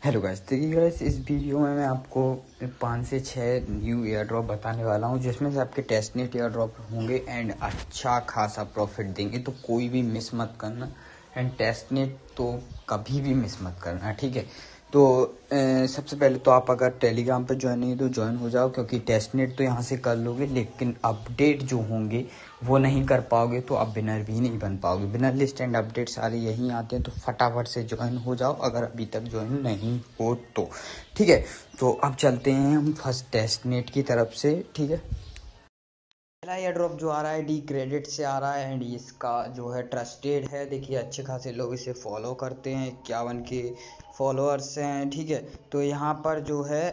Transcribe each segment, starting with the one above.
Hello guys, देखिए guys, इस video में मैं आपको 5 से 6 न्यू एयर ड्रॉप बताने वाला हूं, जिसमें से आपके टेस्टनेट एयर ड्रॉप होंगे एंड अच्छा खासा प्रॉफिट देंगे। तो कोई भी मिस मत करना एंड टेस्टनेट तो कभी भी मिस मत करना, ठीक है। तो सबसे पहले तो आप अगर टेलीग्राम पे ज्वाइन नहीं है तो ज्वाइन हो जाओ, क्योंकि टेस्टनेट तो यहाँ से कर लोगे लेकिन अपडेट जो होंगे वो नहीं कर पाओगे, तो आप विनर भी नहीं बन पाओगे। विनर लिस्ट एंड अपडेट सारे यहीं आते हैं, तो फटाफट से ज्वाइन हो जाओ अगर अभी तक ज्वाइन नहीं हो तो, ठीक है। तो अब चलते हैं हम फर्स्ट टेस्टनेट की तरफ से, ठीक है। पहला एयर ड्रॉप जो आ रहा है डी क्रेडिट से आ रहा है एंड इसका जो है ट्रस्टेड है। देखिए अच्छे खासे लोग इसे फॉलो करते हैं, 51 के फॉलोअर्स हैं, ठीक है। तो यहाँ पर जो है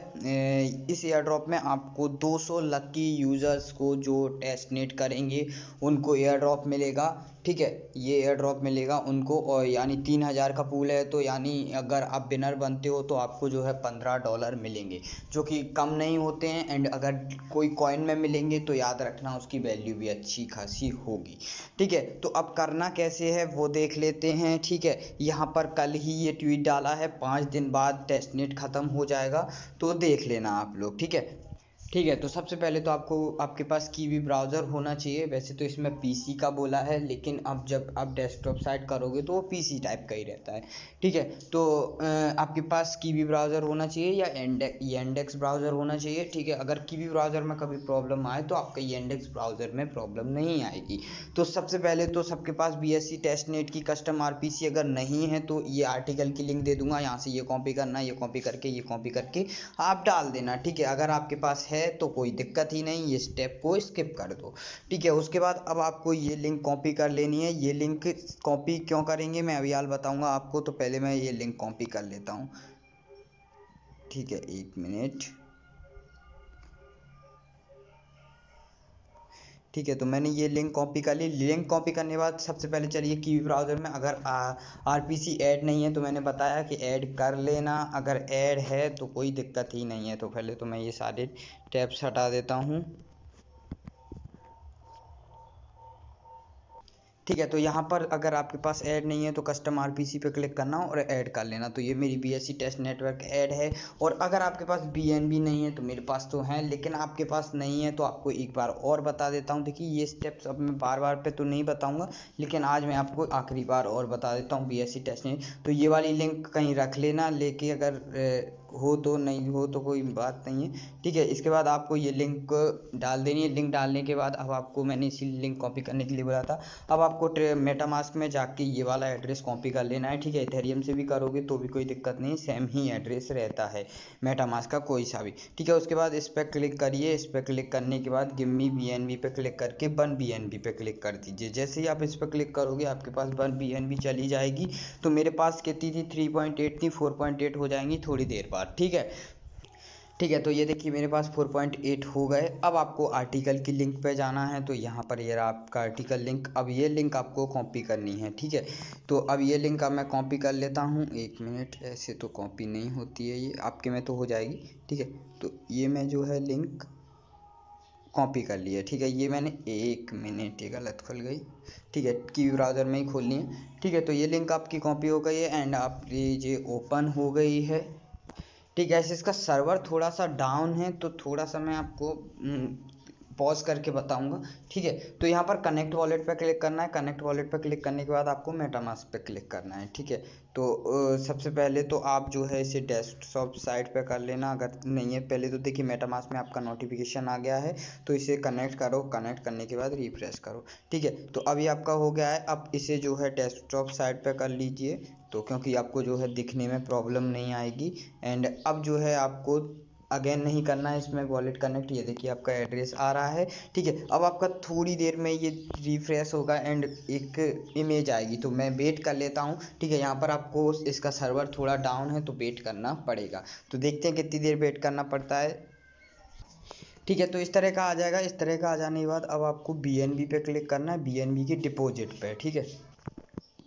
इस एयर ड्रॉप में आपको 200 लकी यूज़र्स को जो टेस्टनेट करेंगे उनको एयर ड्रॉप मिलेगा, ठीक है। ये एयर ड्रॉप मिलेगा उनको, और यानी 3000 का पूल है, तो यानी अगर आप विनर बनते हो तो आपको जो है $15 मिलेंगे, जो कि कम नहीं होते हैं। एंड अगर कोई कॉइन में मिलेंगे तो याद रखना उसकी वैल्यू भी अच्छी खासी होगी, ठीक है। तो अब करना कैसे है वो देख लेते हैं, ठीक है। यहाँ पर कल ही ये ट्वीट डाला है, 5 दिन बाद टेस्टनेट ख़त्म हो जाएगा, तो देख लेना आप लोग, ठीक है। ठीक है, तो सबसे पहले तो आपको आपके पास कीवी ब्राउज़र होना चाहिए। वैसे तो इसमें पीसी का बोला है, लेकिन अब जब आप डेस्कटॉप साइट करोगे तो वो पीसी टाइप का ही रहता है, ठीक है। तो आपके पास कीवी ब्राउज़र होना चाहिए या येंडेक्स ब्राउज़र होना चाहिए, ठीक है। अगर कीवी ब्राउज़र में कभी प्रॉब्लम आए तो आपका येंडेक्स ब्राउज़र में प्रॉब्लम नहीं आएगी। तो सबसे पहले तो सबके पास बीएससी टेस्टनेट की कस्टम आरपीसी अगर नहीं है तो ये आर्टिकल की लिंक दे दूंगा, यहाँ से ये कॉपी करना, ये कॉपी करके आप डाल देना, ठीक है। अगर आपके पास है तो कोई दिक्कत ही नहीं, ये स्टेप को स्किप कर दो, ठीक है। उसके बाद अब आपको ये लिंक कॉपी कर लेनी है। ये लिंक कॉपी क्यों करेंगे मैं अभी हाल बताऊंगा आपको, तो पहले मैं ये लिंक कॉपी कर लेता हूँ, ठीक है। 1 मिनट, ठीक है। तो मैंने ये लिंक कॉपी कर ली। लिंक कॉपी करने के बाद सबसे पहले चलिए कीवी ब्राउज़र में, अगर आरपीसी ऐड नहीं है तो मैंने बताया कि ऐड कर लेना, अगर ऐड है तो कोई दिक्कत ही नहीं है। तो पहले तो मैं ये सारे टैब्स हटा देता हूँ, ठीक है। तो यहाँ पर अगर आपके पास ऐड नहीं है तो कस्टम आरपीसी पे क्लिक करना और ऐड कर लेना। तो ये मेरी बीएससी टेस्ट नेटवर्क ऐड है। और अगर आपके पास बीएनबी नहीं है तो मेरे पास तो है, लेकिन आपके पास नहीं है तो आपको एक बार और बता देता हूँ। देखिए ये स्टेप्स अब मैं बार बार पे तो नहीं बताऊँगा, लेकिन आज मैं आपको आखिरी बार और बता देता हूँ बीएससी टेस्ट नेट। तो ये वाली लिंक कहीं रख लेना लेके, अगर हो तो, नहीं हो तो कोई बात नहीं है, ठीक है। इसके बाद आपको ये लिंक डाल देनी है। लिंक डालने के बाद अब आपको, मैंने इसी लिंक कॉपी करने के लिए बोला था, अब आपको मेटामास्क में जाके ये वाला एड्रेस कॉपी कर लेना है, ठीक है। इथेरियम से भी करोगे तो भी कोई दिक्कत नहीं, सेम ही एड्रेस रहता है मेटामास्क का कोई सा भी, ठीक है। उसके बाद इस पर क्लिक करिए। इस पर क्लिक करने के बाद गिव मी बीएनबी पे क्लिक करके 1 बीएनबी पे क्लिक कर दीजिए। जैसे ही आप इस पर क्लिक करोगे आपके पास 1 बीएनबी चली जाएगी। तो मेरे पास कितनी थी, 3.8 थी, 4.8 हो जाएंगी थोड़ी देर बाद, ठीक है। ठीक है, तो ये देखिए मेरे पास 4.8 हो गए। अब आपको आर्टिकल की लिंक पे जाना है, तो यहाँ पर ये रहा आपका आर्टिकल लिंक। अब ये लिंक आपको कॉपी करनी है, ठीक है। तो अब ये लिंक अब मैं कॉपी कर लेता हूँ। 1 मिनट, ऐसे तो कॉपी नहीं होती है, ये आपके में तो हो जाएगी, ठीक है। तो ये मैं जो है लिंक कॉपी कर ली है, ठीक है। ये मैंने, 1 मिनट, ये गलत खुल गई, ठीक है। की ब्राउज़र में ही खोलनी है, ठीक है। तो ये लिंक आपकी कॉपी हो गई है एंड आप ये ओपन हो गई है, ठीक है। ऐसे इसका सर्वर थोड़ा सा डाउन है तो थोड़ा सा मैं आपको पॉज करके बताऊंगा, ठीक है। तो यहाँ पर कनेक्ट वॉलेट पे क्लिक करना है। कनेक्ट वॉलेट पे क्लिक करने के बाद आपको मेटामास्क पे क्लिक करना है, ठीक है। तो सबसे पहले तो आप जो है इसे डेस्कटॉप साइट पे कर लेना, अगर नहीं है पहले तो। देखिए मेटामास्क में आपका नोटिफिकेशन आ गया है, तो इसे कनेक्ट करो। कनेक्ट करने के बाद रिफ्रेश करो, ठीक है। तो अभी आपका हो गया है। अब इसे जो है डेस्कटॉप साइट पे कर लीजिए, तो क्योंकि आपको जो है दिखने में प्रॉब्लम नहीं आएगी। एंड अब जो है आपको अगेन नहीं करना है इसमें वॉलेट कनेक्ट। ये देखिए आपका एड्रेस आ रहा है, ठीक है। अब आपका थोड़ी देर में ये रिफ्रेश होगा एंड एक इमेज आएगी, तो मैं वेट कर लेता हूँ, ठीक है। यहाँ पर आपको इसका सर्वर थोड़ा डाउन है तो वेट करना पड़ेगा। तो देखते हैं कितनी देर वेट करना पड़ता है, ठीक है। तो इस तरह का आ जाएगा। इस तरह का आ जाने के बाद अब आपको बीएनबी पे क्लिक करना है, बीएनबी की डिपॉजिट पे, ठीक है।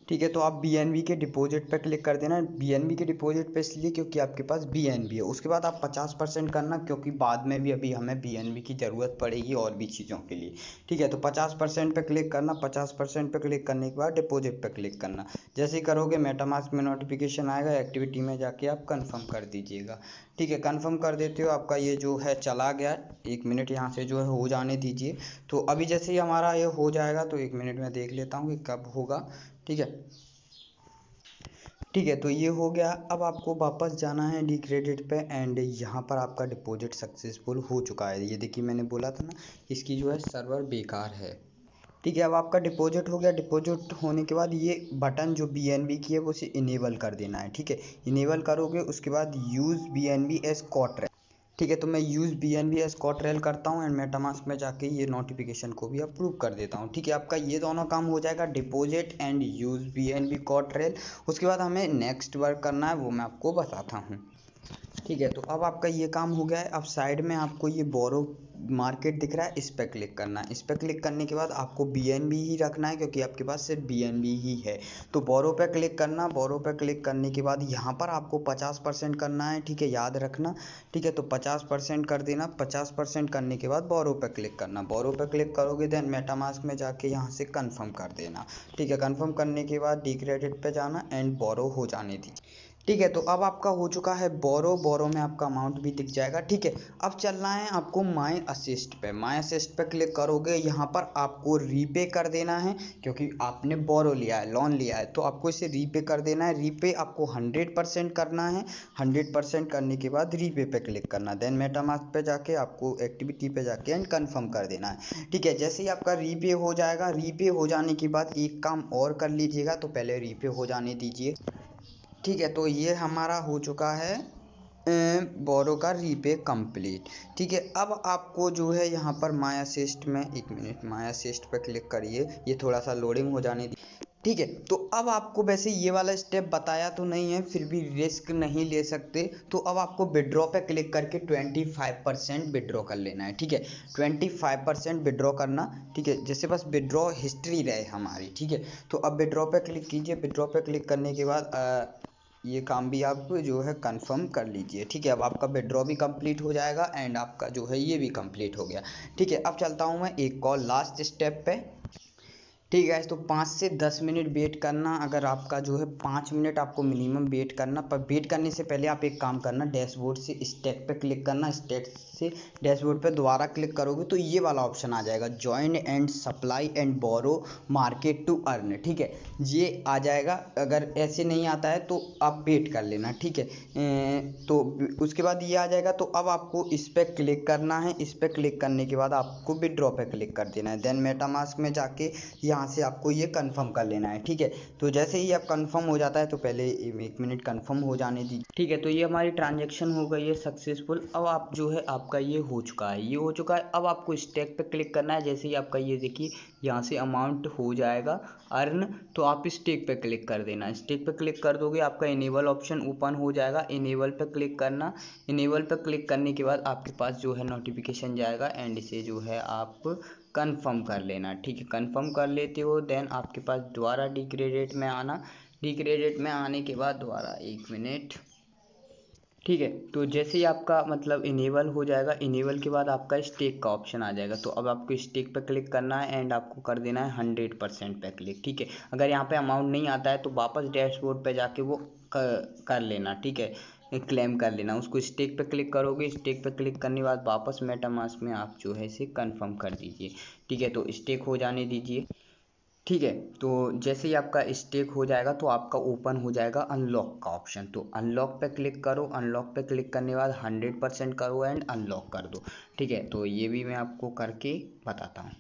ठीक है, तो आप BNB के डिपॉजिट पे क्लिक कर देना। BNB के डिपॉजिट पे इसलिए क्योंकि आपके पास BNB है। उसके बाद आप 50% करना, क्योंकि बाद में भी अभी हमें BNB की ज़रूरत पड़ेगी और भी चीज़ों के लिए। ठीक है, तो 50% पे क्लिक करना। 50% पे क्लिक करने के बाद डिपॉजिट पे क्लिक करना। जैसे ही करोगे मेटामास्क में नोटिफिकेशन आएगा, एक्टिविटी में जाके आप कन्फर्म कर दीजिएगा। ठीक है, कन्फर्म कर देते हो, आपका ये जो है चला गया। 1 मिनट यहाँ से जो है हो जाने दीजिए। तो अभी जैसे ही हमारा ये हो जाएगा तो 1 मिनट में देख लेता हूँ कि कब होगा। ठीक है, ठीक है, तो ये हो गया। अब आपको वापस जाना है डी क्रेडिट पे एंड यहाँ पर आपका डिपॉजिट सक्सेसफुल हो चुका है। ये देखिए, मैंने बोला था ना इसकी जो है सर्वर बेकार है। ठीक है, अब आपका डिपॉजिट हो गया। डिपॉजिट होने के बाद ये बटन जो BNB की है वो उसे इनेबल कर देना है। ठीक है, इनेबल करोगे उसके बाद यूज़ BNB एज क्वार्टर। ठीक है, तो मैं यूज़ BNB एज क्वार्टर करता हूँ एंड मेटामास्क में जाके ये नोटिफिकेशन को भी अप्रूव कर देता हूँ। ठीक है, आपका ये दोनों काम हो जाएगा, deposit and use BNB quarter. उसके बाद हमें नेक्स्ट वर्क करना है, वो मैं आपको बताता हूँ। ठीक है, तो अब आपका ये काम हो गया है। अब साइड में आपको ये बोरो मार्केट दिख रहा है, इस पर क्लिक करना है। इस पर क्लिक करने के बाद आपको BNB ही रखना है, क्योंकि आपके पास सिर्फ BNB ही है। तो बोरो पे क्लिक करना। बोरो पे क्लिक करने के बाद यहाँ पर आपको 50% करना है। ठीक है, याद रखना। ठीक है, तो 50% कर देना। 50% करने के बाद बोरो पे क्लिक करना। बोरो पे क्लिक करोगे देन मेटामास्क में जाके यहाँ से कन्फर्म कर देना। ठीक है, कन्फर्म करने के बाद डी क्रेडिट पे जाना एंड बोरो हो जाने दी। ठीक है, तो अब आपका हो चुका है बोरो में आपका अमाउंट भी दिख जाएगा। ठीक है, अब चलना है आपको माई असिस्ट पे। माई असिस्ट पे क्लिक करोगे, यहाँ पर आपको रीपे कर देना है, क्योंकि आपने बोरो लिया है, लोन लिया है, तो आपको इसे रीपे कर देना है। रीपे आपको 100% करना है। 100% करने के बाद रीपे पे क्लिक करना। देन मेटामास्क पे जाके आपको एक्टिविटी पे जाके एंड कन्फर्म कर देना है। ठीक है, जैसे ही आपका रीपे हो जाएगा, रीपे हो जाने के बाद एक काम और कर लीजिएगा, तो पहले रीपे हो जाने दीजिए। ठीक है, तो ये हमारा हो चुका है बोरो का रीपे कंप्लीट। ठीक है, अब आपको जो है यहाँ पर माई असिस्ट में 1 मिनट माई असिस्ट पर क्लिक करिए, ये थोड़ा सा लोडिंग हो जाने दी। ठीक है, तो अब आपको वैसे ये वाला स्टेप बताया तो नहीं है, फिर भी रिस्क नहीं ले सकते, तो अब आपको विड्रॉ पे क्लिक करके 25% विड्रॉ कर लेना है। ठीक है, 25% विड्रॉ करना। ठीक है, जैसे बस विड्रॉ हिस्ट्री रहे हमारी। ठीक है, तो अब विड्रॉ पे क्लिक कीजिए। विड्रॉ पे क्लिक करने के बाद ये काम भी आप जो है कंफर्म कर लीजिए। ठीक है, अब आपका विड्रॉ भी कंप्लीट हो जाएगा एंड आपका जो है ये भी कंप्लीट हो गया। ठीक है, अब चलता हूँ मैं एक कॉल लास्ट स्टेप पे। ठीक है, तो 5 से 10 मिनट वेट करना। अगर आपका जो है 5 मिनट आपको मिनिमम वेट करना, पर वेट करने से पहले आप एक काम करना, डैशबोर्ड से स्टैक पे क्लिक करना। स्टैक से डैशबोर्ड पे दोबारा क्लिक करोगे तो ये वाला ऑप्शन आ जाएगा, join and supply and borrow market to earn. ठीक है, ये आ जाएगा। अगर ऐसे नहीं आता है तो आप वेट कर लेना। ठीक है, तो उसके बाद ये आ जाएगा। तो अब आपको इस पर क्लिक करना है। इस पर क्लिक करने के बाद आपको विड्रॉ पे क्लिक कर देना है। देन मेटामास्क में जाके यहाँ से आपको ये कंफर्म कर लेना है। ठीक है, तो जैसे ही आप कंफर्म हो जाता है, तो पहले 1 मिनट कंफर्म हो जाने दीजिए। ठीक है, तो ये हमारी ट्रांजैक्शन हो गई है सक्सेसफुल। अब आप जो है आपका ये हो चुका है, ये हो चुका है। अब आपको स्टैक पे क्लिक करना है। जैसे ही आपका ये देखिए यहाँ से अमाउंट हो जाएगा अर्न, तो आप स्टैक पे क्लिक कर देना। स्टैक पे क्लिक कर दोगे, आपका इनेबल ऑप्शन ओपन हो जाएगा। इनेबल पे क्लिक करना। इनेबल पे क्लिक करने के बाद आपके पास जो है नोटिफिकेशन जाएगा एंड इसे जो है आप कंफर्म कर लेना। ठीक है, कंफर्म कर लेते हो देन आपके पास दोबारा डी क्रेडिट में आना। डी क्रेडिट में आने के बाद दोबारा 1 मिनट। ठीक है, तो जैसे ही आपका मतलब इनेबल हो जाएगा, इनेबल के बाद आपका स्टेक का ऑप्शन आ जाएगा। तो अब आपको स्टेक पे क्लिक करना है एंड आपको कर देना है 100% पे क्लिक। ठीक है, अगर यहाँ पे अमाउंट नहीं आता है तो वापस डैशबोर्ड पे जाके वो कर लेना। ठीक है, क्लेम कर लेना उसको। स्टेक पे क्लिक करोगे, स्टेक पे क्लिक करने के बाद वापस मेटामास्क में आप जो है इसे कंफर्म कर दीजिए। ठीक है, तो स्टेक हो जाने दीजिए। ठीक है, तो जैसे ही आपका स्टेक हो जाएगा तो आपका ओपन हो जाएगा अनलॉक का ऑप्शन। तो अनलॉक पे क्लिक करो। अनलॉक पे क्लिक करने के बाद 100% करो एंड अनलॉक कर दो। ठीक है, तो ये भी मैं आपको करके बताता हूँ।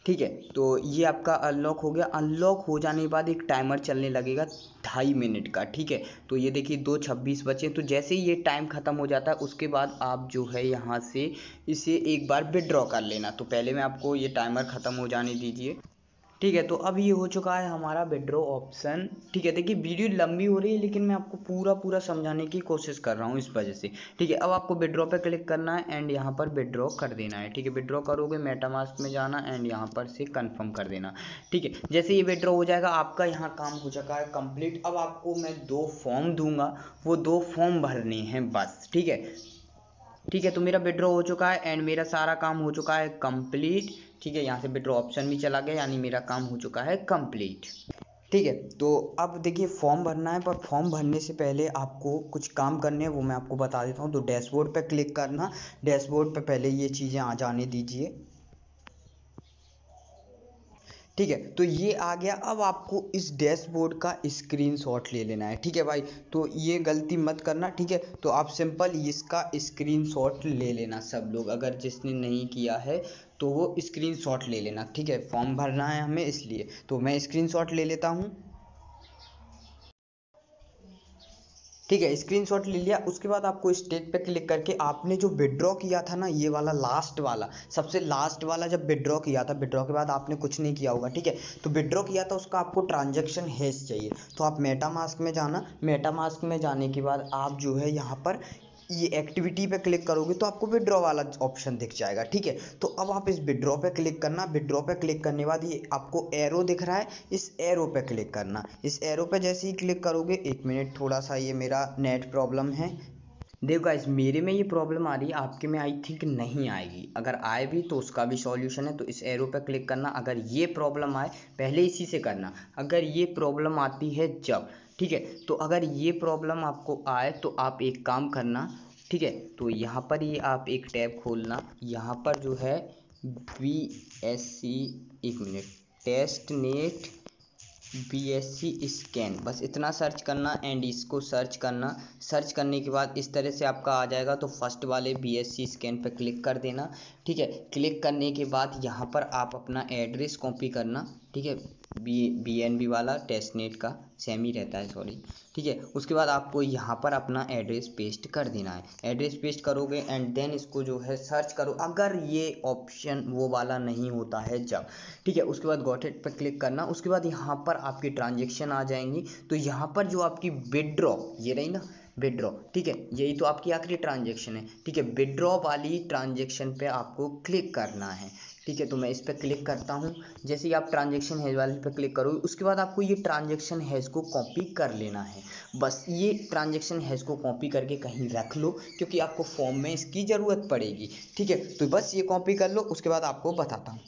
ठीक है, तो ये आपका अनलॉक हो गया। अनलॉक हो जाने के बाद एक टाइमर चलने लगेगा 2.5 मिनट का। ठीक है, तो ये देखिए 2:26 बचे। तो जैसे ही ये टाइम ख़त्म हो जाता है उसके बाद आप जो है यहाँ से इसे एक बार विड्रॉ कर लेना। तो पहले मैं आपको ये टाइमर ख़त्म हो जाने दीजिए। ठीक है, तो अब ये हो चुका है हमारा विड्रॉ ऑप्शन। ठीक है, देखिए वीडियो लंबी हो रही है लेकिन मैं आपको पूरा समझाने की कोशिश कर रहा हूँ इस वजह से। ठीक है, अब आपको विड्रॉ पे क्लिक करना है एंड यहाँ पर विड्रॉ कर देना है। ठीक है, विड्रॉ करोगे मेटामास्क में जाना एंड यहाँ पर से कंफर्म कर देना। ठीक है, जैसे ये विड्रॉ हो जाएगा आपका यहाँ काम हो चुका है कंप्लीट। अब आपको मैं 2 फॉर्म दूंगा, वो 2 फॉर्म भरने हैं बस। ठीक है, ठीक है, तो मेरा विड्रॉ हो चुका है एंड मेरा सारा काम हो चुका है कंप्लीट। ठीक है, यहाँ से विड्रॉ ऑप्शन भी चला गया, यानी मेरा काम हो चुका है कंप्लीट। ठीक है, तो अब देखिए फॉर्म भरना है, पर फॉर्म भरने से पहले आपको कुछ काम करने हैं, वो मैं आपको बता देता हूँ। तो डैशबोर्ड पे क्लिक करना, डैशबोर्ड पे पहले ये चीज़ें आ जाने दीजिए। ठीक है, तो ये आ गया। अब आपको इस डैशबोर्ड का स्क्रीनशॉट ले लेना है। ठीक है भाई, तो ये गलती मत करना। ठीक है, तो आप सिंपल इसका स्क्रीनशॉट ले लेना सब लोग, अगर जिसने नहीं किया है तो वो स्क्रीनशॉट ले लेना। ठीक है, फॉर्म भरना है हमें इसलिए, तो मैं स्क्रीनशॉट ले लेता हूँ। ठीक है, स्क्रीनशॉट ले लिया। उसके बाद आपको स्टेट पे क्लिक करके आपने जो विड्रॉ किया था ना, ये वाला लास्ट वाला, सबसे लास्ट वाला जब विड्रॉ किया था, विड्रॉ के बाद आपने कुछ नहीं किया होगा। ठीक है, तो विड्रॉ किया था उसका आपको ट्रांजैक्शन हैश चाहिए। तो आप मेटामास्क में जाना, मेटामास्क में जाने के बाद आप जो है यहाँ पर ये एक्टिविटी पे क्लिक करोगे तो आपको विड्रॉ वाला ऑप्शन दिख जाएगा। ठीक है, तो अब आप इस विड्रॉ पे क्लिक करना। विड्रॉ पे क्लिक करने के बाद ये आपको एरो दिख रहा है, इस एरो पे क्लिक करना। इस एरो पे जैसे ही क्लिक करोगे, 1 मिनट, थोड़ा सा ये मेरा नेट प्रॉब्लम है। देखो गाइस, मेरे में ये प्रॉब्लम आ रही है, आपके में आई थिंक नहीं आएगी। अगर आए भी तो उसका भी सॉल्यूशन है। तो इस एरो पे क्लिक करना। अगर ये प्रॉब्लम आए, पहले इसी से करना। अगर ये प्रॉब्लम आती है जब, ठीक है, तो अगर ये प्रॉब्लम आपको आए तो आप एक काम करना। ठीक है, तो यहाँ पर ये आप एक टैब खोलना, यहाँ पर जो है BSc, 1 minute, test net BSc scan, बस इतना सर्च करना एंड इसको सर्च करना। सर्च करने के बाद इस तरह से आपका आ जाएगा, तो फर्स्ट वाले BSc स्कैन पे क्लिक कर देना। ठीक है, क्लिक करने के बाद यहाँ पर आप अपना एड्रेस कॉपी करना। ठीक है, BNB वाला टेस्ट नेट का सेम ही रहता है, सॉरी। ठीक है, उसके बाद आपको यहाँ पर अपना एड्रेस पेस्ट कर देना है। एड्रेस पेस्ट करोगे एंड देन इसको जो है सर्च करो, अगर ये ऑप्शन वो वाला नहीं होता है जब। ठीक है, उसके बाद गॉट इट पर क्लिक करना। उसके बाद यहाँ पर आपकी ट्रांजेक्शन आ जाएंगी। तो यहाँ पर जो आपकी विड्रॉ, ये रही ना विड्रॉ, ठीक है, यही तो आपकी आखिरी ट्रांजेक्शन है। ठीक है, विड्रॉ वाली ट्रांजेक्शन पे आपको क्लिक करना है। ठीक है, तो मैं इस पर क्लिक करता हूँ। जैसे ही आप ट्रांजेक्शन हैज वाले पे क्लिक करोगे, उसके बाद आपको ये ट्रांजेक्शन हैज को कॉपी कर लेना है। बस ये ट्रांजेक्शन हैज को कॉपी करके कहीं रख लो, क्योंकि आपको फॉर्म में इसकी ज़रूरत पड़ेगी। ठीक है, तो बस ये कॉपी कर लो, उसके बाद आपको बताता हूँ।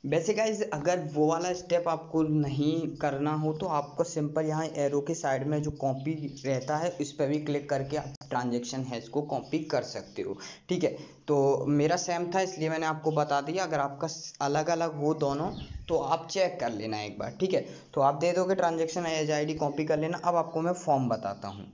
वैसे गाइस, अगर वो वाला स्टेप आपको नहीं करना हो तो आपको सिंपल यहाँ एरो के साइड में जो कॉपी रहता है, इस पर भी क्लिक करके आप ट्रांजेक्शन हैश को कॉपी कर सकते हो। ठीक है, तो मेरा सेम था इसलिए मैंने आपको बता दिया। अगर आपका अलग अलग हो दोनों तो आप चेक कर लेना एक बार। ठीक है, तो आप दे दोगे ट्रांजेक्शन हैश ID कॉपी कर लेना। अब आपको मैं फॉर्म बताता हूँ।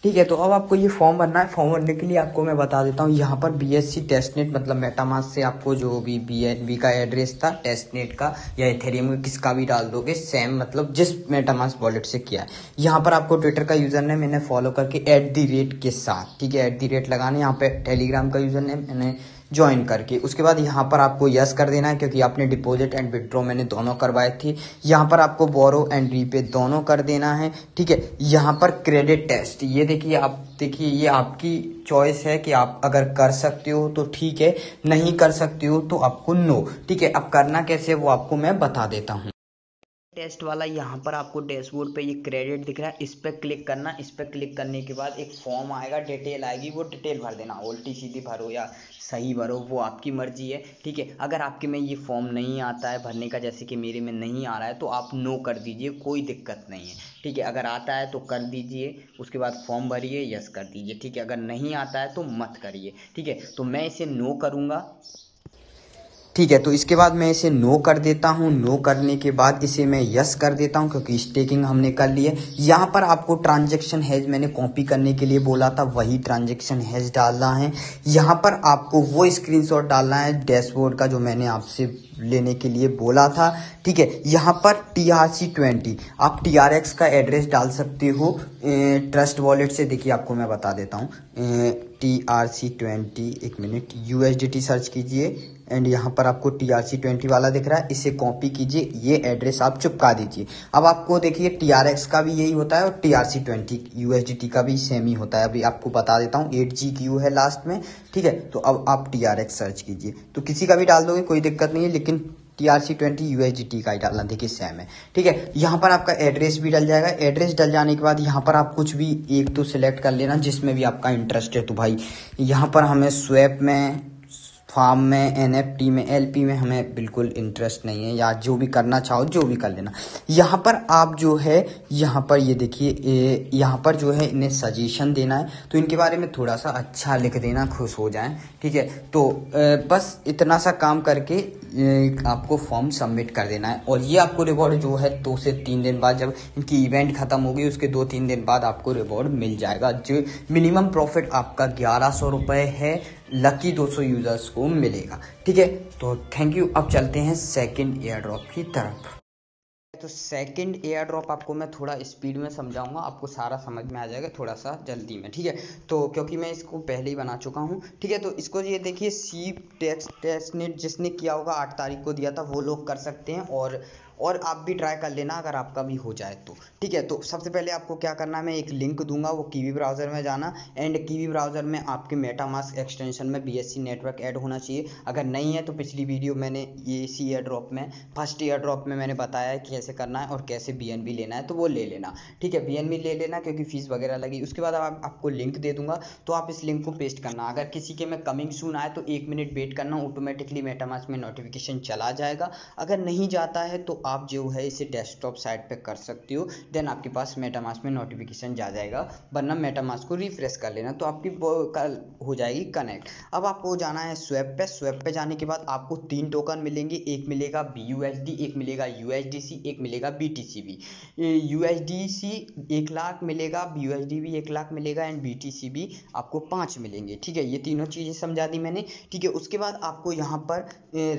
ठीक है, तो अब आपको ये फॉर्म भरना है। फॉर्म भरने के लिए आपको मैं बता देता हूँ, यहाँ पर BSc टेस्टनेट मतलब मेटामास्क से आपको जो भी BNB का एड्रेस था टेस्टनेट का या इथेरियम का, किसका भी डाल दोगे सेम, मतलब जिस मेटामास्क वॉलेट से किया है। यहाँ पर आपको ट्विटर का यूजर नेम मैंने फॉलो करके @ के साथ, ठीक है, @ लगाना। यहाँ पे टेलीग्राम का यूजर नेम मैंने ज्वाइन करके, उसके बाद यहाँ पर आपको यस कर देना है, क्योंकि आपने डिपॉजिट एंड विड्रॉ मैंने दोनों करवाए थे। यहाँ पर आपको बोरो एंड रीपे दोनों कर देना है। ठीक है, यहाँ पर क्रेडिट टेस्ट, ये देखिए, आप देखिए, ये आपकी चॉइस है कि आप अगर कर सकते हो तो ठीक है, नहीं कर सकते हो तो आपको नो। ठीक है, अब करना कैसे वो आपको मैं बता देता हूँ। टेस्ट वाला यहाँ पर आपको डैशबोर्ड पे ये क्रेडिट दिख रहा है, इस पर क्लिक करना। इस पर क्लिक करने के बाद एक फॉर्म आएगा, डिटेल आएगी, वो डिटेल भर देना। उल्टी सीधी भरो या सही भरो, वो आपकी मर्जी है। ठीक है, अगर आपके में ये फॉर्म नहीं आता है भरने का, जैसे कि मेरे में नहीं आ रहा है, तो आप नो कर दीजिए, कोई दिक्कत नहीं है। ठीक है, अगर आता है तो कर दीजिए, उसके बाद फॉर्म भरिए, यस कर दीजिए। ठीक है, अगर नहीं आता है तो मत करिए। ठीक है, तो मैं इसे नो करूँगा। ठीक है, तो इसके बाद मैं इसे नो कर देता हूँ। नो करने के बाद इसे मैं यस कर देता हूँ, क्योंकि स्टेकिंग हमने कर ली है। यहाँ पर आपको ट्रांजैक्शन हैश मैंने कॉपी करने के लिए बोला था, वही ट्रांजैक्शन हैश डालना है। यहाँ पर आपको वो स्क्रीनशॉट डालना है डैशबोर्ड का जो मैंने आपसे लेने के लिए बोला था। ठीक है, यहाँ पर TRC20 आप TRX का एड्रेस डाल सकते हो ट्रस्ट वॉलेट से। देखिए, आपको मैं बता देता हूँ, TRC20, 1 मिनट, USDT सर्च कीजिए एंड यहाँ पर आपको TRC20 वाला दिख रहा है, इसे कॉपी कीजिए, ये एड्रेस आप चिपका दीजिए। अब आपको देखिए TRX का भी यही होता है और TRC20 USDT का भी सेम ही होता है। अभी आपको बता देता हूँ, 8GQ है लास्ट में, ठीक है। तो अब आप TRX सर्च कीजिए, तो किसी का भी डाल दोगे कोई दिक्कत नहीं है, लेकिन TRC20 USDT का ही डालना, देखिए सेम है, ठीक है। यहाँ पर आपका एड्रेस भी डल जाएगा। एड्रेस डल जाने के बाद यहाँ पर आप कुछ भी एक तो सिलेक्ट कर लेना जिसमें भी आपका इंटरेस्ट है। तो भाई यहाँ पर हमें स्वैप में, फार्म में, NFT में, LP में हमें बिल्कुल इंटरेस्ट नहीं है, या जो भी करना चाहो जो भी कर लेना। यहाँ पर आप जो है, यहाँ पर ये देखिए, यहाँ पर जो है इन्हें सजेशन देना है, तो इनके बारे में थोड़ा सा अच्छा लिख देना, खुश हो जाएं, ठीक है। तो बस इतना सा काम करके आपको फॉर्म सबमिट कर देना है, और ये आपको रिवॉर्ड जो है 2 से 3 दिन बाद, जब इनकी इवेंट खत्म होगी उसके 2-3 दिन बाद आपको रिवॉर्ड मिल जाएगा। जो मिनिमम प्रॉफिट आपका 1100 रुपये है, लकी 200 यूजर्स को मिलेगा, ठीक है। तो थैंक यू। अब चलते हैं सेकंड एयर ड्रॉप की तरफ। तो सेकंड एयर ड्रॉप आपको मैं थोड़ा स्पीड में समझाऊंगा, आपको सारा समझ में आ जाएगा थोड़ा सा जल्दी में, ठीक है। तो क्योंकि मैं इसको पहले ही बना चुका हूँ, ठीक है। तो इसको ये देखिए, सी टेस्टनेट जिसने किया होगा 8 तारीख को दिया था, वो लोग कर सकते हैं, और आप भी ट्राई कर लेना अगर आपका भी हो जाए तो, ठीक है। तो सबसे पहले आपको क्या करना है, मैं एक लिंक दूंगा, वो कीवी ब्राउज़र में जाना, एंड कीवी ब्राउज़र में आपके मेटामास्क एक्सटेंशन में BSC नेटवर्क ऐड होना चाहिए। अगर नहीं है तो पिछली वीडियो मैंने ये इसी एयर ड्रॉप में, फर्स्ट एयर ड्रॉप में मैंने बताया है कि कैसे करना है और कैसे BNB लेना है, तो वो ले लेना, ठीक है। BNB ले लेना क्योंकि फीस वगैरह लगी। उसके बाद आपको लिंक दे दूंगा, तो आप इस लिंक को पेस्ट करना। अगर किसी के में कमिंग सून आए तो 1 मिनट वेट करना, ऑटोमेटिकली मेटामास्क में नोटिफिकेशन चला जाएगा। अगर नहीं जाता है तो आप जो है इसे डेस्कटॉप साइट पे कर सकते हो, देन आपके पास मेटामास्क में नोटिफिकेशन जा जाएगा, वरना मेटामास्क को रिफ्रेश कर लेना, तो आपकी कल हो जाएगी कनेक्ट। अब आपको जाना है स्वैप पे। स्वैप पे जाने के बाद आपको 3 टोकन मिलेंगे, एक मिलेगा BUSD, एक मिलेगा USDC, एक मिलेगा BTC भी। USDC 1 लाख मिलेगा, BUSD भी 1 लाख मिलेगा, एंड BTC भी आपको 5 मिलेंगे, ठीक है। ये तीनों चीज़ें समझा दी मैंने, ठीक है। उसके बाद आपको यहाँ पर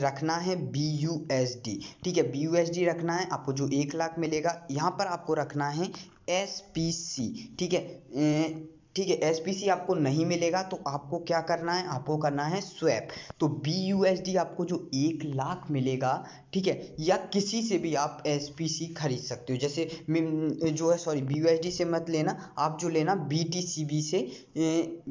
रखना है BUSD, ठीक है। BUSD रखना है आपको, जो 1 लाख मिलेगा। यहाँ पर आपको रखना है SPC, ठीक है, ठीक है। SPC आपको नहीं मिलेगा तो आपको क्या करना है, आपको करना है स्वैप। तो BUSD आपको जो 1 लाख मिलेगा, ठीक है, या किसी से भी आप SPC खरीद सकते हो, जैसे जो है, सॉरी BUSD से मत लेना, आप जो लेना BTCB से,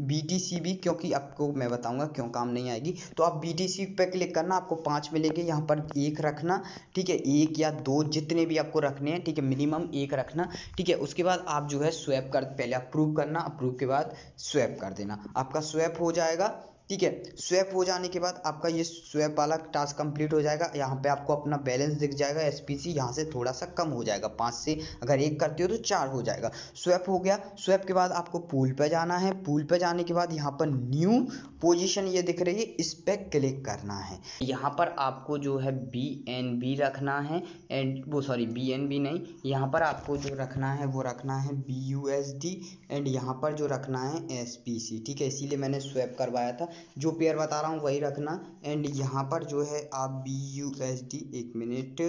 BTCB, क्योंकि आपको मैं बताऊंगा क्यों काम नहीं आएगी। तो आप BTC पे क्लिक करना, आपको 5 मिलेंगे, यहाँ पर 1 रखना, ठीक है, 1 या 2 जितने भी आपको रखने हैं, ठीक है, मिनिमम 1 रखना, ठीक है। उसके बाद आप जो है स्वैप कर, पहले अप्रूव करना, अप्रूव के बाद स्वैप कर देना, आपका स्वैप हो जाएगा, ठीक है। स्वैप हो जाने के बाद आपका ये स्वैप वाला टास्क कंप्लीट हो जाएगा। यहाँ पे आपको अपना बैलेंस दिख जाएगा, SPC यहाँ से थोड़ा सा कम हो जाएगा, 5 से अगर 1 करते हो तो 4 हो जाएगा। स्वैप हो गया। स्वैप के बाद आपको पूल पे जाना है। पूल पे जाने के बाद यहाँ पर न्यू पोजीशन ये दिख रही है, इस पे क्लिक करना है। यहाँ पर आपको जो है BNB रखना है, एंड वो सॉरी BNB नहीं, यहाँ पर आपको जो रखना है वो रखना है BUSD, एंड यहाँ पर जो रखना है SPC, ठीक है। इसीलिए मैंने स्वैप करवाया था, जो पेयर बता रहा हूँ वही रखना। एंड यहाँ पर जो है आप BUSD, 1 मिनट,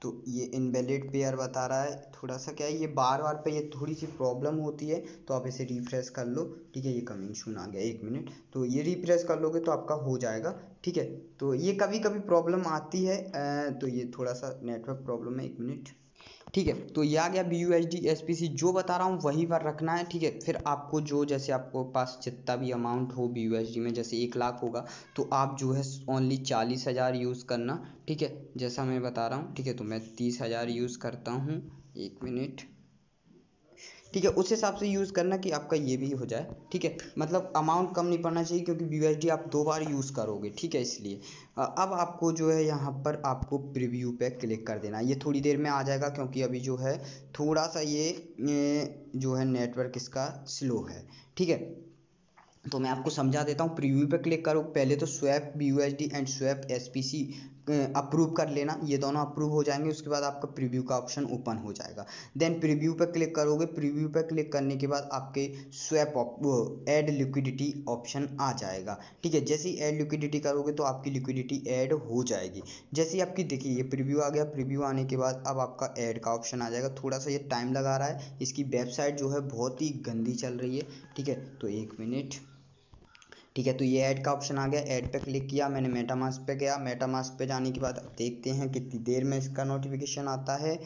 तो ये इनवैलिड पेयर बता रहा है, थोड़ा सा क्या है, ये बार बार पे ये थोड़ी सी प्रॉब्लम होती है, तो आप इसे रिफ्रेश कर लो, ठीक है। ये कमिंग सून आ गया, 1 मिनट, तो ये रिफ्रेश कर लोगे तो आपका हो जाएगा, ठीक है। तो ये कभी कभी प्रॉब्लम आती है, तो ये थोड़ा सा नेटवर्क प्रॉब्लम है, 1 मिनट, ठीक है। तो ये आ गया BUSD SPC, जो बता रहा हूँ वही पर रखना है, ठीक है। फिर आपको जो, जैसे आपको पास जितना भी अमाउंट हो BUSD में, जैसे 1 लाख होगा तो आप जो है ओनली 40,000 यूज़ करना, ठीक है, जैसा मैं बता रहा हूँ, ठीक है। तो मैं 30,000 यूज़ करता हूँ, 1 मिनट, ठीक है। उस हिसाब से यूज़ करना कि आपका ये भी हो जाए, ठीक है। मतलब अमाउंट कम नहीं पड़ना चाहिए, क्योंकि BUSD आप 2 बार यूज़ करोगे, ठीक है, इसलिए। अब आपको जो है यहाँ पर आपको प्रीव्यू पे क्लिक कर देना, ये थोड़ी देर में आ जाएगा, क्योंकि अभी जो है थोड़ा सा ये जो है नेटवर्क इसका स्लो है, ठीक है। तो मैं आपको समझा देता हूँ। प्रीव्यू पे क्लिक करो, पहले तो swap BUSD and swap SPC approve कर लेना, ये दोनों अप्रूव हो जाएंगे। उसके बाद आपका प्रीव्यू का ऑप्शन ओपन हो जाएगा। देन प्रीव्यू पे क्लिक करोगे, प्रीव्यू पे क्लिक करने के बाद आपके स्वैप ऐड लिक्विडिटी ऑप्शन आ जाएगा, ठीक है। जैसे ही ऐड लिक्विडिटी करोगे तो आपकी लिक्विडिटी ऐड हो जाएगी। जैसे ही आपकी, देखिए ये प्रीव्यू आ गया, प्रीव्यू आने के बाद अब आपका ऐड का ऑप्शन आ जाएगा। थोड़ा सा ये टाइम लगा रहा है, इसकी वेबसाइट जो है बहुत ही गंदी चल रही है, ठीक है। तो 1 मिनट, ठीक है, तो ये ऐड का ऑप्शन आ गया, ऐड पे क्लिक किया मैंने, मेटामास्क पे गया, मेटामास्क पे जाने के बाद अब देखते हैं कितनी देर में इसका नोटिफिकेशन आता है।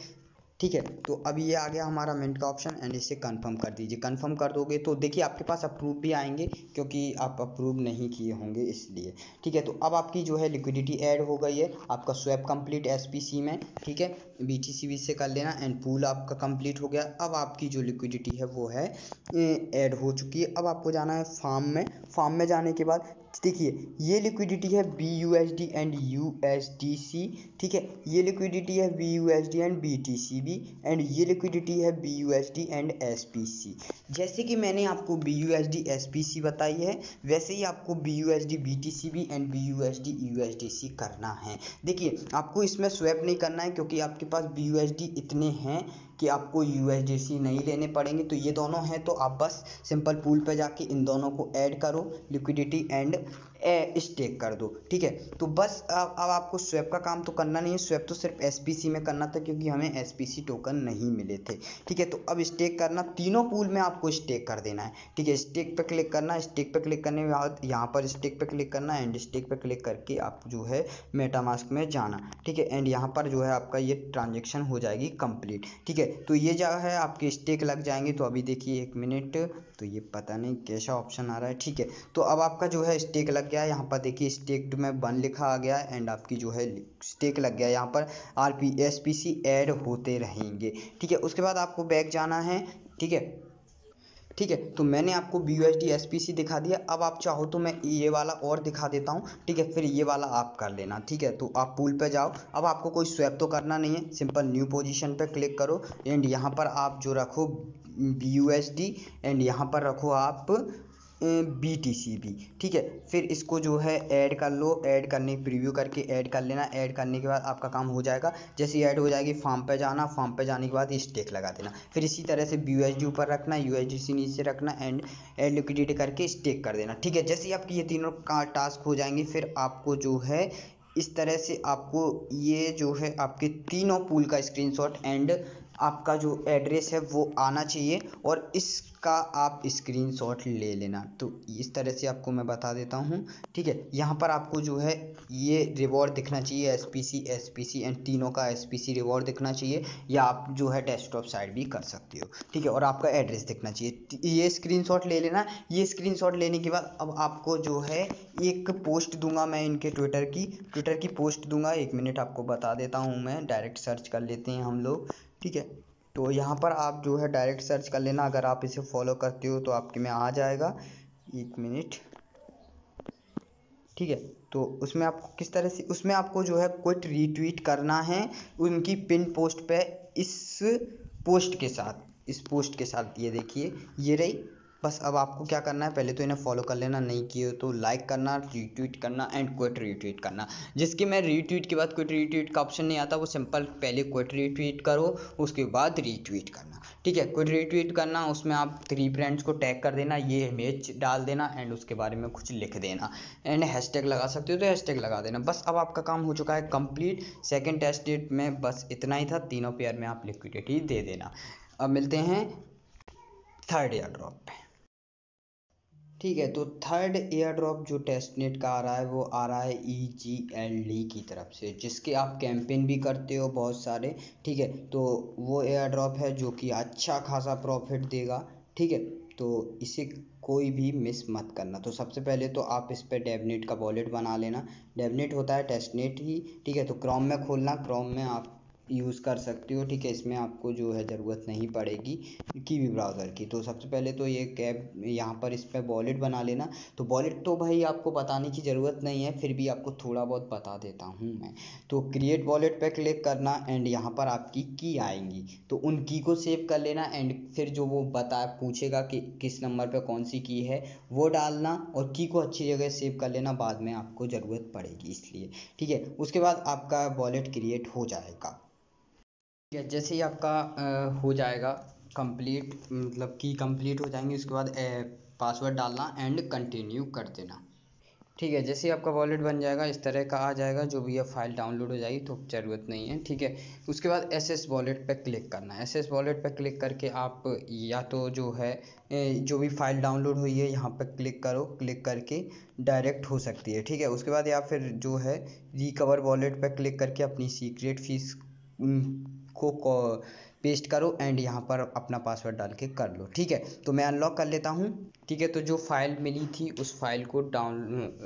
ठीक है, तो अब ये आ गया हमारा मिंट का ऑप्शन एंड इसे कंफर्म कर दीजिए। कंफर्म कर दोगे तो देखिए आपके पास अप्रूव भी आएंगे, क्योंकि आप अप्रूव नहीं किए होंगे इसलिए। ठीक है, तो अब आपकी जो है लिक्विडिटी ऐड हो गई है, आपका स्वैप कंप्लीट एसपीसी में। ठीक है, बीटीसीबी से कर लेना एंड पूल आपका कंप्लीट हो गया। अब आपकी जो लिक्विडिटी है वो है ऐड हो चुकी है। अब आपको जाना है फार्म में। फार्म में जाने के बाद देखिए ये लिक्विडिटी है BUSD एंड USDC। ठीक है, ये लिक्विडिटी है BUSD एंड BTCB एंड ये लिक्विडिटी है BUSD एंड SPC। जैसे कि मैंने आपको BUSD SPC बताई है, वैसे ही आपको BUSD BTCB and BUSD USDC करना है। देखिए आपको इसमें स्वैप नहीं करना है, क्योंकि आपके पास BUSD इतने हैं कि आपको USDC नहीं लेने पड़ेंगे। तो ये दोनों हैं, तो आप बस सिंपल पूल पे जाके इन दोनों को ऐड करो, लिक्विडिटी एंड स्टेक कर दो। ठीक है, तो बस अब आपको स्वैप का काम तो करना नहीं है, स्वैप तो सिर्फ SPC में करना था, क्योंकि हमें SPC टोकन नहीं मिले थे। ठीक है, तो अब स्टेक करना, तीनों पूल में आपको स्टेक कर देना है। ठीक है, स्टेक पे क्लिक करना, स्टेक पे क्लिक करने के बाद यहाँ पर स्टेक पे क्लिक करना एंड स्टेक पे क्लिक करके आप जो है मेटामास्क में जाना। ठीक है, एंड यहाँ पर जो है आपका ये ट्रांजेक्शन हो जाएगी कंप्लीट। ठीक है, तो ये जो है आपके स्टेक लग जाएंगे। तो अभी देखिए 1 मिनट, तो ये पता नहीं कैसा ऑप्शन आ रहा है। ठीक है, तो अब आपका जो है स्टेक लग गया है। यहाँ पर देखिए स्टेक्ड में 1 लिखा आ गया है एंड आपकी जो है स्टेक लग गया है। यहाँ पर SPC ऐड होते रहेंगे। ठीक है, उसके बाद आपको बैक जाना है। ठीक है, ठीक है, तो मैंने आपको BUSD SPC दिखा दिया। अब आप चाहो तो मैं ये वाला और दिखा देता हूँ। ठीक है, फिर ये वाला आप कर लेना। ठीक है, तो आप पूल पे जाओ। अब आपको कोई स्वैप तो करना नहीं है, सिंपल न्यू पोजीशन पे क्लिक करो एंड यहाँ पर आप जो रखो BUSD एंड यहाँ पर रखो आप BTCB। ठीक है, फिर इसको जो है ऐड कर लो, ऐड करने प्रीव्यू करके ऐड कर लेना। ऐड करने के बाद आपका काम हो जाएगा। जैसे ही ऐड हो जाएगी फार्म पे जाना, फार्म पे जाने के बाद स्टेक लगा देना। फिर इसी तरह से BUSD ऊपर रखना, USDC नीचे रखना एंड ऐड लिक्विडिटी करके स्टेक कर देना। ठीक है, जैसे ही आपकी ये तीनों का टास्क हो जाएंगे, फिर आपको जो है इस तरह से आपको ये जो है आपके तीनों पूल का स्क्रीनशॉट एंड आपका जो एड्रेस है वो आना चाहिए और इसका आप स्क्रीनशॉट ले लेना। तो इस तरह से आपको मैं बता देता हूँ। ठीक है, यहाँ पर आपको जो है ये रिवॉर्ड दिखना चाहिए, SPC एंड तीनों का SPC रिवॉर्ड दिखना चाहिए, या आप जो है डेस्कटॉप साइड भी कर सकते हो। ठीक है, और आपका एड्रेस दिखना चाहिए। ये स्क्रीनशॉट ले लेना। ये स्क्रीनशॉट लेने के बाद अब आपको जो है एक पोस्ट दूंगा मैं इनके ट्विटर की पोस्ट दूंगा। 1 मिनट आपको बता देता हूँ, मैं डायरेक्ट सर्च कर लेते हैं हम लोग। ठीक है, तो यहाँ पर आप जो है डायरेक्ट सर्च कर लेना। अगर आप इसे फॉलो करते हो तो आपके में आ जाएगा। 1 मिनट। ठीक है, तो उसमें आपको किस तरह से, उसमें आपको जो है क्विट रीट्वीट करना है उनकी पिन पोस्ट पे, इस पोस्ट के साथ, इस पोस्ट के साथ। ये देखिए ये रही। बस अब आपको क्या करना है, पहले तो इन्हें फॉलो कर लेना, नहीं किए हो तो लाइक करना, रीट्वीट करना एंड क्विट रीट्वीट करना। जिसके में रीट्वीट के बाद क्विट रीट्वीट का ऑप्शन नहीं आता, वो सिंपल पहले क्विट रीट्वीट करो, उसके बाद रीट्वीट करना। ठीक है, क्विट रीट्वीट करना, उसमें आप 3 फ्रेंड्स को टैग कर देना, ये इमेज डाल देना एंड उसके बारे में कुछ लिख देना एंड हैशटैग लगा सकते हो तो हैशटैग लगा देना। बस अब आपका काम हो चुका है कंप्लीट। सेकंड टेस्ट डेट में बस इतना ही था, तीनों पेयर में आप लिक्विडिटी दे देना। अब मिलते हैं थर्ड एयर ड्रॉप पे। ठीक है, तो थर्ड एयर ड्रॉप जो टेस्टनेट का आ रहा है वो आ रहा है EGLD की तरफ से, जिसके आप कैंपेन भी करते हो बहुत सारे। ठीक है, तो वो एयर ड्रॉप है जो कि अच्छा खासा प्रॉफिट देगा। ठीक है, तो इसे कोई भी मिस मत करना। तो सबसे पहले तो आप इस पर डेवनेट का वॉलेट बना लेना। डेवनेट होता है टेस्टनेट ही। ठीक है, तो क्रोम में खोलना, क्रोम में आप यूज़ कर सकते हो। ठीक है, इसमें आपको जो है ज़रूरत नहीं पड़ेगी कीवी ब्राउज़र की। तो सबसे पहले तो ये कैब यहाँ पर इस पर वॉलेट बना लेना। तो वॉलेट तो भाई आपको बताने की ज़रूरत नहीं है, फिर भी आपको थोड़ा बहुत बता देता हूँ मैं। तो क्रिएट वॉलेट पे क्लिक करना एंड यहाँ पर आपकी की आएंगी, तो उन की को सेव कर लेना एंड फिर जो वो पूछेगा कि किस नंबर पे कौन सी की है वो डालना और की को अच्छी जगह सेव कर लेना, बाद में आपको ज़रूरत पड़ेगी इसलिए। ठीक है, उसके बाद आपका वॉलेट क्रिएट हो जाएगा। ठीक है, जैसे ही आपका हो जाएगा कंप्लीट, मतलब की कंप्लीट हो जाएंगी, उसके बाद पासवर्ड डालना एंड कंटिन्यू कर देना। ठीक है, जैसे ही आपका वॉलेट बन जाएगा इस तरह का आ जाएगा, जो भी है फाइल डाउनलोड हो जाएगी तो ज़रूरत नहीं है। ठीक है, उसके बाद एसएस वॉलेट पे क्लिक करना है। एसएस वॉलेट पे क्लिक करके आप या तो जो है जो भी फाइल डाउनलोड हुई है यहाँ पे क्लिक करो, क्लिक करके डायरेक्ट हो सकती है। ठीक है, उसके बाद या फिर जो है रिकवर वॉलेट पे क्लिक करके अपनी सीक्रेट फीस को पेस्ट करो एंड यहाँ पर अपना पासवर्ड डाल के कर लो। ठीक है, तो मैं अनलॉक कर लेता हूँ। ठीक है, तो जो फाइल मिली थी उस फाइल को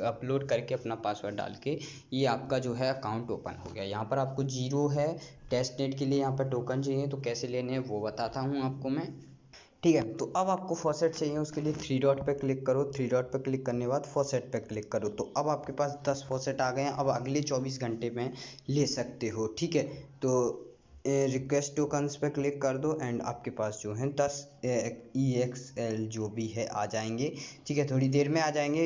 अपलोड करके अपना पासवर्ड डाल के ये आपका जो है अकाउंट ओपन हो गया। यहाँ पर आपको 0 है टेस्टनेट के लिए, यहाँ पर टोकन चाहिए, तो कैसे लेने हैं वो बताता हूँ आपको मैं। ठीक है, तो अब आपको फॉसेट चाहिए, उसके लिए 3 डॉट पे क्लिक करो। 3 डॉट पे क्लिक करने के बाद फॉसेट पे क्लिक करो। तो अब आपके पास 10 फॉसेट आ गए हैं। अब अगले 24 घंटे में ले सकते हो। ठीक है, तो रिक्वेस्ट टोकन्स पे क्लिक कर दो एंड आपके पास जो है 10 EXL जो भी है आ जाएंगे। ठीक है, थोड़ी देर में आ जाएंगे,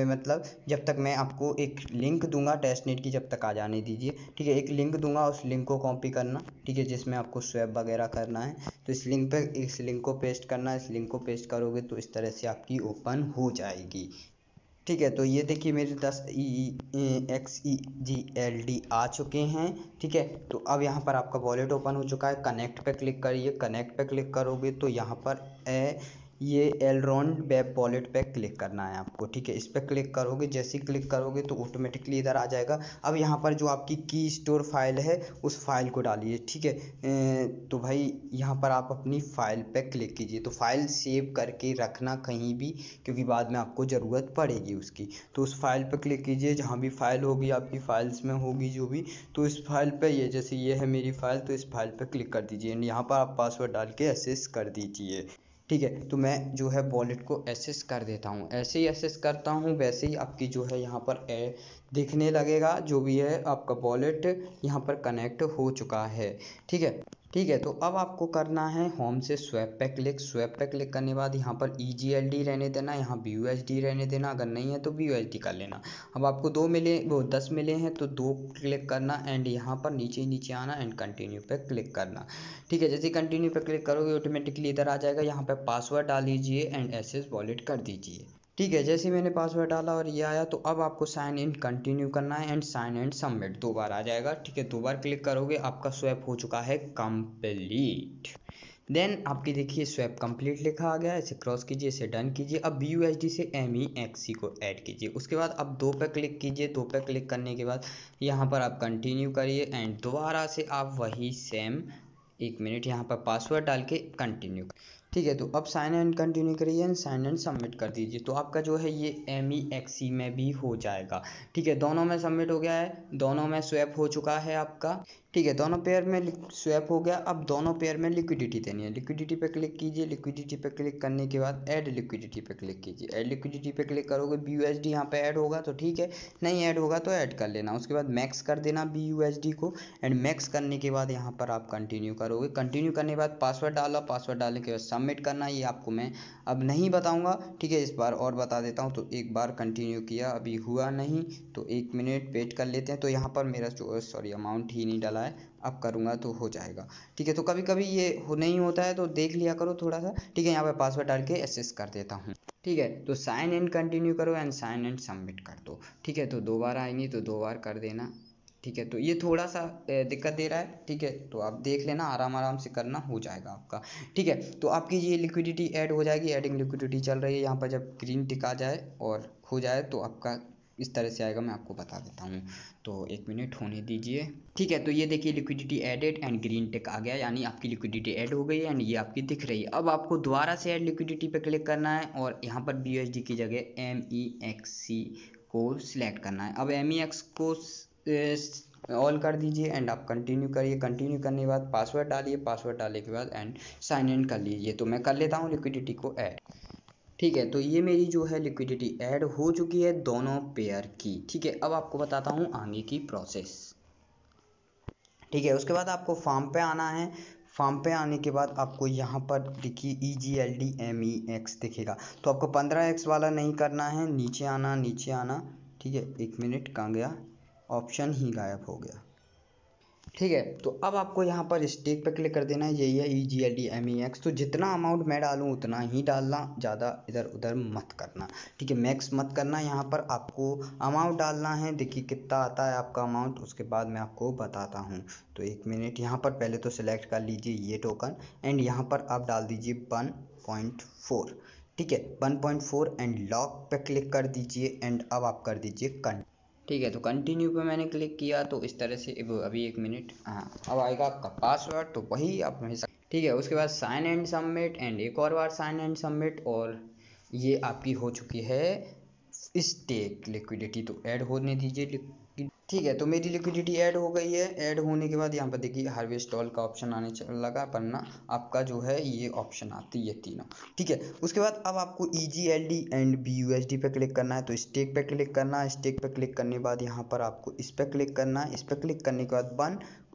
मतलब जब तक मैं आपको एक लिंक दूंगा टेस्टनेट की, जब तक आ जाने दीजिए। ठीक है, एक लिंक दूंगा, उस लिंक को कॉपी करना। ठीक है, जिसमें आपको स्वैप वगैरह करना है, तो इस लिंक को पेस्ट करना है। इस लिंक को पेस्ट करोगे तो इस तरह से आपकी ओपन हो जाएगी। ठीक है, तो ये देखिए मेरे 10 EXEGLD आ चुके हैं। ठीक है, तो अब यहाँ पर आपका वॉलेट ओपन हो चुका है। कनेक्ट पे क्लिक करिए। कनेक्ट पे क्लिक करोगे तो यहाँ पर ये एलरॉन वेब वॉलेट पे क्लिक करना है आपको। ठीक है, इस पर क्लिक करोगे, जैसे ही क्लिक करोगे तो ऑटोमेटिकली इधर आ जाएगा। अब यहाँ पर जो आपकी की स्टोर फाइल है उस फाइल को डालिए। ठीक है, तो भाई यहाँ पर आप अपनी फाइल पे क्लिक कीजिए। तो फाइल सेव करके रखना कहीं भी, क्योंकि बाद में आपको ज़रूरत पड़ेगी उसकी। तो उस फाइल पे क्लिक कीजिए, जहाँ भी फाइल होगी आपकी फाइल्स में होगी जो भी, तो इस फाइल पे ये जैसे ये है मेरी फाइल, तो इस फाइल पे क्लिक कर दीजिए एंड यहाँ पर आप पासवर्ड डाल के एक्सेस कर दीजिए। ठीक है, तो मैं जो है वॉलेट को एक्सेस कर देता हूँ। ऐसे ही एक्सेस करता हूँ वैसे ही आपकी जो है यहाँ पर दिखने लगेगा, जो भी है आपका वॉलेट यहाँ पर कनेक्ट हो चुका है। ठीक है, ठीक है, तो अब आपको करना है होम से स्वैप पे क्लिक। स्वैप पे क्लिक करने के बाद यहाँ पर EGLD रहने देना, यहाँ BUSD रहने देना, अगर नहीं है तो BUSD कर लेना। अब आपको 10 मिले हैं तो 2 क्लिक करना एंड यहाँ पर नीचे नीचे आना एंड कंटिन्यू पे क्लिक करना। ठीक है, जैसे कंटिन्यू पे क्लिक करोगे ऑटोमेटिकली इधर आ जाएगा। यहाँ पे पासवर्ड डाल दीजिए एंड एक्सेस वॉलेट कर दीजिए। ठीक है, जैसे मैंने पासवर्ड डाला और ये आया, तो अब आपको साइन इन कंटिन्यू करना है एंड साइन एंड सबमिट 2 बार आ जाएगा। ठीक है, 2 बार क्लिक करोगे आपका स्वैप हो चुका है कंप्लीट। देन आपकी देखिए स्वैप कंप्लीट लिखा आ गया है। इसे क्रॉस कीजिए, इसे डन कीजिए। अब BUSD से MEXC को ऐड कीजिए। उसके बाद अब 2 पे क्लिक कीजिए। 2 पे क्लिक करने के बाद यहाँ पर आप कंटिन्यू करिए एंड दोबारा से आप वही सेम 1 मिनट यहाँ पर पासवर्ड डाल के कंटिन्यू। ठीक है, तो अब साइन एंड कंटिन्यू करिए एंड साइन एंड सबमिट कर दीजिए। तो आपका जो है ये MEXC में भी हो जाएगा। ठीक है, दोनों में सबमिट हो गया है, दोनों में स्वैप हो चुका है आपका। ठीक है, दोनों पेयर में स्वैप हो गया। अब दोनों पेयर में लिक्विडिटी देनी है। लिक्विडिटी पे क्लिक कीजिए। लिक्विडिटी पे क्लिक करने के बाद ऐड लिक्विडिटी पे क्लिक कीजिए। ऐड लिक्विडिटी पे क्लिक करोगे BUSD यहाँ पे ऐड होगा तो ठीक है, नहीं ऐड होगा तो ऐड कर लेना। उसके बाद मैक्स कर देना BUSD को एंड मैक्स करने के बाद यहाँ पर आप कंटिन्यू करोगे। कंटिन्यू करने के बाद पासवर्ड डाला, पासवर्ड डालने के बाद सबमिट करना। ये आपको मैं अब नहीं बताऊँगा। ठीक है, इस बार और बता देता हूँ। तो एक बार कंटिन्यू किया, अभी हुआ नहीं, तो 1 मिनट वेट कर लेते हैं। तो यहाँ पर मेरा जो अमाउंट ही नहीं डाला है, अब करूँगा तो हो जाएगा। ठीक है, तो कभी कभी ये नहीं होता है तो देख लिया करो थोड़ा सा। ठीक है, यहाँ पे पासवर्ड डाल के एक्सेस कर देता हूँ। ठीक है, तो साइन इन कंटिन्यू करो एंड साइन इन सबमिट कर दो। ठीक है, तो 2 बार आएंगी तो 2 बार कर देना। ठीक है, तो ये थोड़ा सा दिक्कत दे रहा है। ठीक है, तो आप देख लेना, आराम आराम से करना, हो जाएगा आपका। ठीक है, तो आपकी ये लिक्विडिटी ऐड हो जाएगी। एडिंग लिक्विडिटी चल रही है। यहाँ पर जब ग्रीन टिक आ जाए और हो जाए तो आपका इस तरह से आएगा। मैं आपको बता देता हूँ, तो 1 मिनट होने दीजिए। ठीक है, तो ये देखिए liquidity added and green tick आ गया, यानी आपकी लिक्विडिटी ऐड हो गई है एंड ये आपकी दिख रही है। अब आपको दोबारा से ऐड लिक्विडिटी पे क्लिक करना है और यहाँ पर BUSD की जगह MEXC को सिलेक्ट करना है। अब MEX को ऑल कर दीजिए एंड आप कंटिन्यू करिए। कंटिन्यू करने के बाद पासवर्ड डालिए, पासवर्ड डालने के बाद एंड साइन इन कर लीजिए। तो मैं कर लेता हूँ लिक्विडिटी को ऐड। ठीक है, तो ये मेरी जो है लिक्विडिटी ऐड हो चुकी है दोनों पेयर की। ठीक है, अब आपको बताता हूँ आगे की प्रोसेस। ठीक है, उसके बाद आपको फॉर्म पे आना है। फॉर्म पे आने के बाद आपको यहाँ पर देखिए EGLD MEX दिखेगा, तो आपको 15x वाला नहीं करना है। नीचे आना, नीचे आना। ठीक है, 1 मिनट, कहाँ गया, ऑप्शन ही गायब हो गया। ठीक है, तो अब आपको यहाँ पर स्टेक पे क्लिक कर देना है, यही है EGLD MEX। तो जितना अमाउंट मैं डालूँ उतना ही डालना, ज़्यादा इधर उधर मत करना, ठीक है, मैक्स मत करना। यहाँ पर आपको अमाउंट डालना है, देखिए कितना आता है आपका अमाउंट, उसके बाद मैं आपको बताता हूँ। तो 1 मिनट, यहाँ पर पहले तो सिलेक्ट कर लीजिए ये टोकन एंड यहाँ पर आप डाल दीजिए 1.4, ठीक है, 1.4 एंड लॉक पे क्लिक कर दीजिए एंड अब आप कर दीजिए कंटिन्यू। ठीक है, तो कंटिन्यू पे मैंने क्लिक किया तो इस तरह से अभी 1 मिनट, हाँ अब आएगा आपका पासवर्ड, तो वही आप हमेशा, ठीक है। उसके बाद साइन एंड सबमिट एंड एक और बार साइन एंड सबमिट, और ये आपकी हो चुकी है स्टेक लिक्विडिटी, तो ऐड होने दीजिए। ठीक है, तो मेरी लिक्विडिटी ऐड हो गई है। ऐड होने के बाद यहाँ पर देखिए हार्वेस्ट ऑल का ऑप्शन आने लगा, वरना आपका जो है ये ऑप्शन आती है तीनों, ठीक है। उसके बाद अब आपको EGLD एंड BUSD पे क्लिक करना है, तो स्टेक पे क्लिक करना है। स्टेक पे क्लिक करने के बाद यहाँ पर आपको इस पर क्लिक करना है। इस पर क्लिक करने के बाद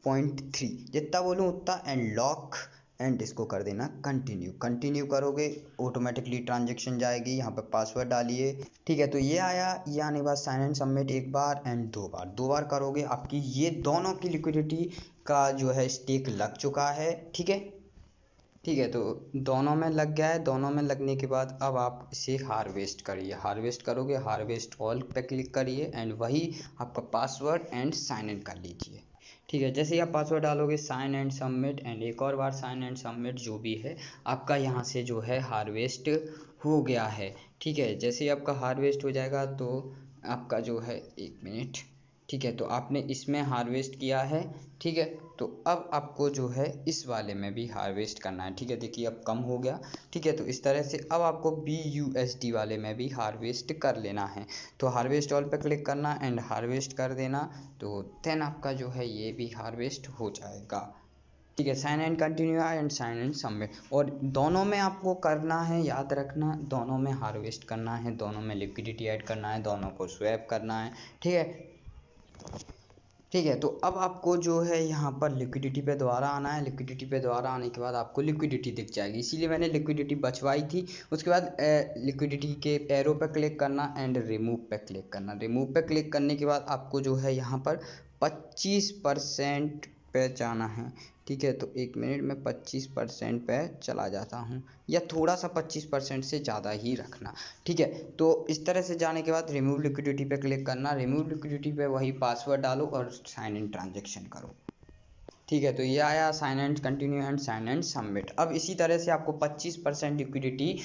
1.3 जितना बोलूँ उतना एंड लॉक एंड इसको कर देना कंटिन्यू। कंटिन्यू करोगे ऑटोमेटिकली ट्रांजेक्शन जाएगी, यहाँ पे पासवर्ड डालिए, ठीक है। तो ये आया, ये आने के बाद साइन एंड सबमिट एक बार एंड दो बार करोगे, आपकी ये दोनों की लिक्विडिटी का जो है स्टेक लग चुका है, ठीक है। ठीक है, तो दोनों में लग गया है। दोनों में लगने के बाद अब आप इसे हार्वेस्ट करिए। हार्वेस्ट करोगे, हार्वेस्ट ऑल पे क्लिक करिए एंड वही आपका पासवर्ड एंड साइन इन कर लीजिए, ठीक है। जैसे ही आप पासवर्ड डालोगे साइन एंड सबमिट एंड एक और बार साइन एंड सबमिट, जो भी है आपका यहाँ से जो है हार्वेस्ट हो गया है, ठीक है। जैसे ही आपका हार्वेस्ट हो जाएगा तो आपका जो है 1 मिनट, ठीक है, तो आपने इसमें हार्वेस्ट किया है, ठीक है। तो अब आपको जो है इस वाले में भी हार्वेस्ट करना है, ठीक है। देखिए अब कम हो गया, ठीक है। तो इस तरह से अब आपको BUSD वाले में भी हार्वेस्ट कर लेना है। तो हार्वेस्ट ऑल पे क्लिक करना एंड हार्वेस्ट कर देना, तो देन आपका जो है ये भी हार्वेस्ट हो जाएगा, ठीक है। Sign and continue and sign and submit, और दोनों में आपको करना है, याद रखना, दोनों में हार्वेस्ट करना है, दोनों में लिक्विडिटी ऐड करना है, दोनों को स्वैप करना है, ठीक है। ठीक है, तो अब आपको जो है यहाँ पर लिक्विडिटी पे दोबारा आना है। लिक्विडिटी पे दोबारा आने के बाद आपको लिक्विडिटी दिख जाएगी, इसीलिए मैंने लिक्विडिटी बचवाई थी। उसके बाद लिक्विडिटी के एरो पे क्लिक करना एंड रिमूव पे क्लिक करना। रिमूव पे क्लिक करने के बाद आपको जो है यहाँ पर 25% पे जाना है, ठीक है। तो 1 मिनट में 25% पे चला जाता हूँ, या थोड़ा सा 25% से ज़्यादा ही रखना, ठीक है। तो इस तरह से जाने के बाद रिमूव लिक्विडिटी पे क्लिक करना। रिमूव लिक्विडिटी पे वही पासवर्ड डालो और साइन इन ट्रांजेक्शन करो, ठीक है। तो ये आया sign and continue and sign and submit. अब इसी तरह से आपको 25% लिक्विडिटी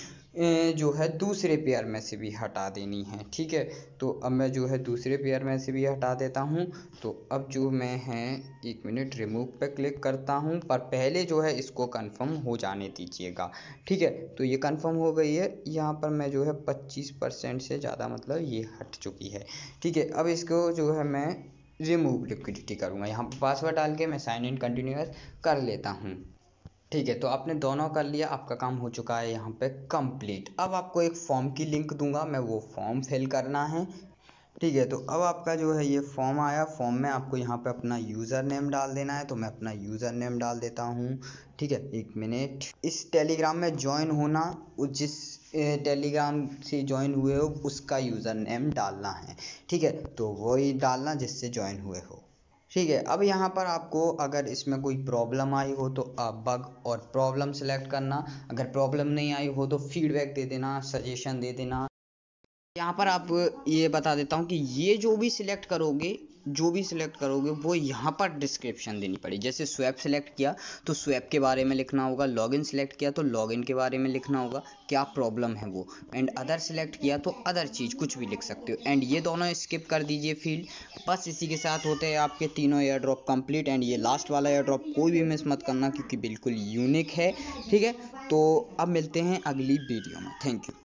जो है दूसरे पेयर में से भी हटा देनी है, ठीक है। तो अब मैं जो है दूसरे पेयर में से भी हटा देता हूँ। तो अब जो मैं है 1 मिनट रिमूव पे क्लिक करता हूँ, पर पहले जो है इसको कंफर्म हो जाने दीजिएगा, ठीक है। तो ये कंफर्म हो गई है, यहाँ पर मैं जो है 25% से ज़्यादा मतलब ये हट चुकी है, ठीक है। अब इसको जो है मैं रिमूव लिक्विडिटी करूँगा, यहाँ पर पासवर्ड डाल के मैं साइन इन कंटिन्यूअस कर लेता हूँ, ठीक है। तो आपने दोनों कर लिया, आपका काम हो चुका है यहाँ पे कंप्लीट। अब आपको एक फॉर्म की लिंक दूंगा मैं, वो फॉर्म फिल करना है, ठीक है। तो अब आपका जो है ये फॉर्म आया। फॉर्म में आपको यहाँ पे अपना यूज़र नेम डाल देना है, तो मैं अपना यूज़र नेम डाल देता हूँ, ठीक है। 1 मिनट, इस टेलीग्राम में ज्वाइन होना, जिस टेलीग्राम से ज्वाइन हुए हो उसका यूज़र नेम डालना है, ठीक है। तो वही डालना जिससे ज्वाइन हुए हो, ठीक है। अब यहाँ पर आपको अगर इसमें कोई प्रॉब्लम आई हो तो आप बग और प्रॉब्लम सेलेक्ट करना, अगर प्रॉब्लम नहीं आई हो तो फीडबैक दे देना, सजेशन दे देना। यहाँ पर आप ये बता देता हूँ कि ये जो भी सिलेक्ट करोगे वो यहाँ पर डिस्क्रिप्शन देनी पड़ेगी। जैसे स्वैप सिलेक्ट किया तो स्वैप के बारे में लिखना होगा, लॉगिन सिलेक्ट किया तो लॉगिन के बारे में लिखना होगा, क्या प्रॉब्लम है वो, एंड अदर सिलेक्ट किया तो अदर चीज़ कुछ भी लिख सकते हो, एंड ये दोनों स्किप कर दीजिए फील्ड। बस इसी के साथ होते हैं आपके तीनों एयर ड्रॉप कंप्लीट, एंड ये लास्ट वाला एयर ड्रॉप कोई भी मिस मत करना क्योंकि बिल्कुल यूनिक है, ठीक है। तो अब मिलते हैं अगली वीडियो में, थैंक यू।